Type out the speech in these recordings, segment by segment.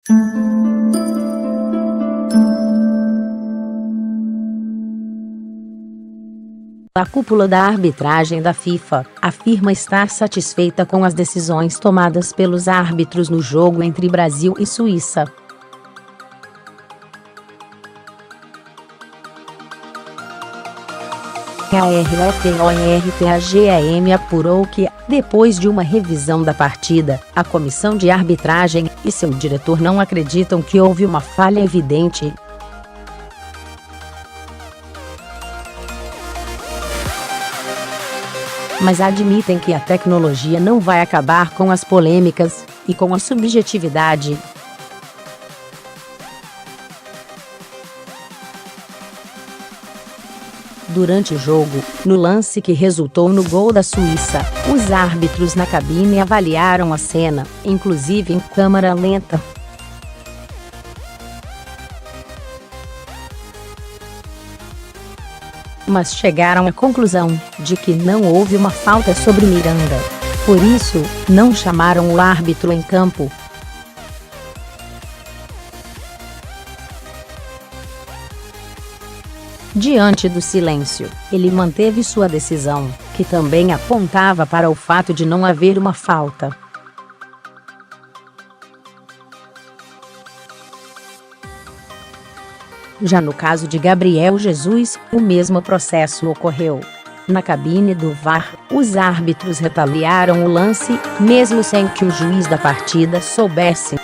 A cúpula da arbitragem da FIFA afirma estar satisfeita com as decisões tomadas pelos árbitros no jogo entre Brasil e Suíça. A RFORTAGEM apurou que, depois de uma revisão da partida, a comissão de arbitragem e seu diretor não acreditam que houve uma falha evidente. Mas admitem que a tecnologia não vai acabar com as polêmicas e com a subjetividade. Durante o jogo, no lance que resultou no gol da Suíça, os árbitros na cabine avaliaram a cena, inclusive em câmera lenta. Mas chegaram à conclusão de que não houve uma falta sobre Miranda. Por isso, não chamaram o árbitro em campo. Diante do silêncio, ele manteve sua decisão, que também apontava para o fato de não haver uma falta. Já no caso de Gabriel Jesus, o mesmo processo ocorreu. Na cabine do VAR, os árbitros retaliaram o lance, mesmo sem que o juiz da partida soubesse.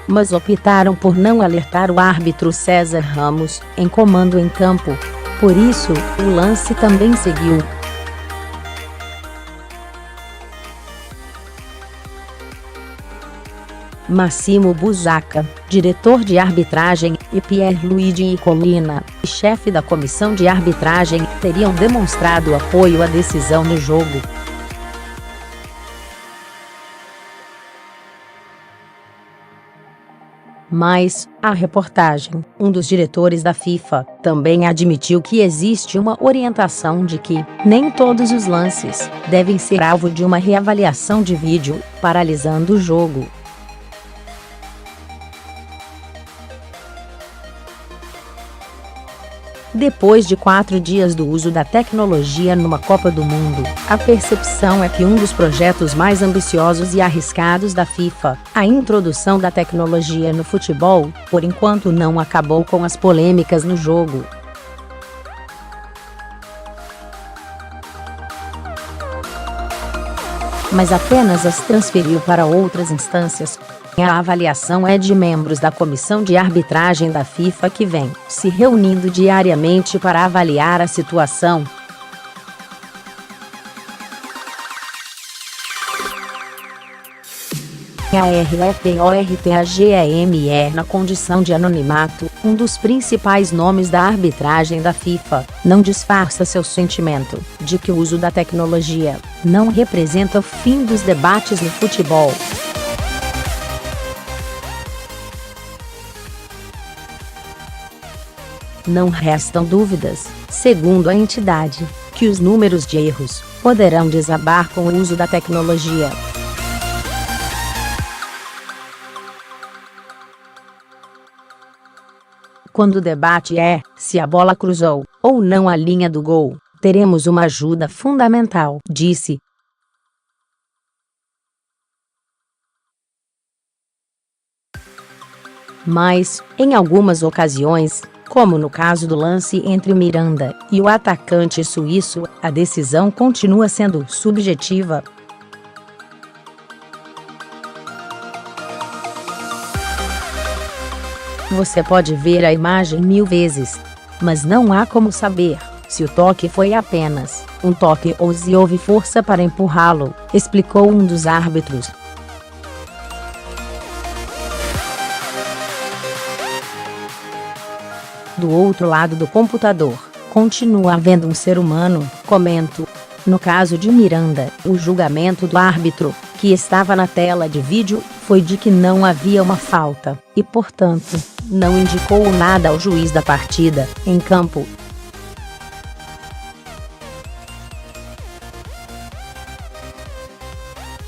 Mas optaram por não alertar o árbitro César Ramos, em comando em campo. Por isso, o lance também seguiu. Massimo Busacca, diretor de arbitragem, e Pierluigi Colina, chefe da comissão de arbitragem, teriam demonstrado apoio à decisão no jogo. Mas, a reportagem, um dos diretores da FIFA, também admitiu que existe uma orientação de que nem todos os lances devem ser alvo de uma reavaliação de vídeo, paralisando o jogo. Depois de 4 dias do uso da tecnologia numa Copa do Mundo, a percepção é que um dos projetos mais ambiciosos e arriscados da FIFA, a introdução da tecnologia no futebol, por enquanto não acabou com as polêmicas no jogo. Mas apenas as transferiu para outras instâncias. A avaliação é de membros da comissão de arbitragem da FIFA que vem se reunindo diariamente para avaliar a situação. A RFORTAGEM é, na condição de anonimato, um dos principais nomes da arbitragem da FIFA, não disfarça seu sentimento de que o uso da tecnologia não representa o fim dos debates no futebol. Não restam dúvidas, segundo a entidade, que os números de erros poderão desabar com o uso da tecnologia. Quando o debate é se a bola cruzou ou não a linha do gol, teremos uma ajuda fundamental, disse. Mas, em algumas ocasiões, como no caso do lance entre Miranda e o atacante suíço, a decisão continua sendo subjetiva. Você pode ver a imagem 1000 vezes, mas não há como saber se o toque foi apenas um toque ou se houve força para empurrá-lo, explicou um dos árbitros. Do outro lado do computador, continua havendo um ser humano, comento. No caso de Miranda, o julgamento do árbitro, que estava na tela de vídeo, foi de que não havia uma falta, e portanto, não indicou nada ao juiz da partida, em campo.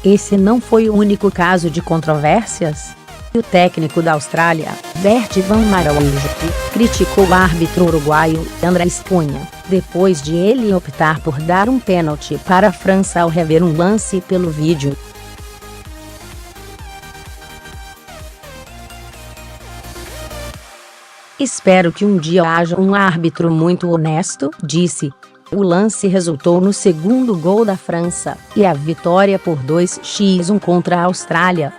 Esse não foi o único caso de controvérsias. O técnico da Austrália, Bert van Marwijk, criticou o árbitro uruguaio, Andrés Cunha, depois de ele optar por dar um pênalti para a França ao rever um lance pelo vídeo. Espero que um dia haja um árbitro muito honesto, disse. O lance resultou no segundo gol da França, e a vitória por 2-1 contra a Austrália.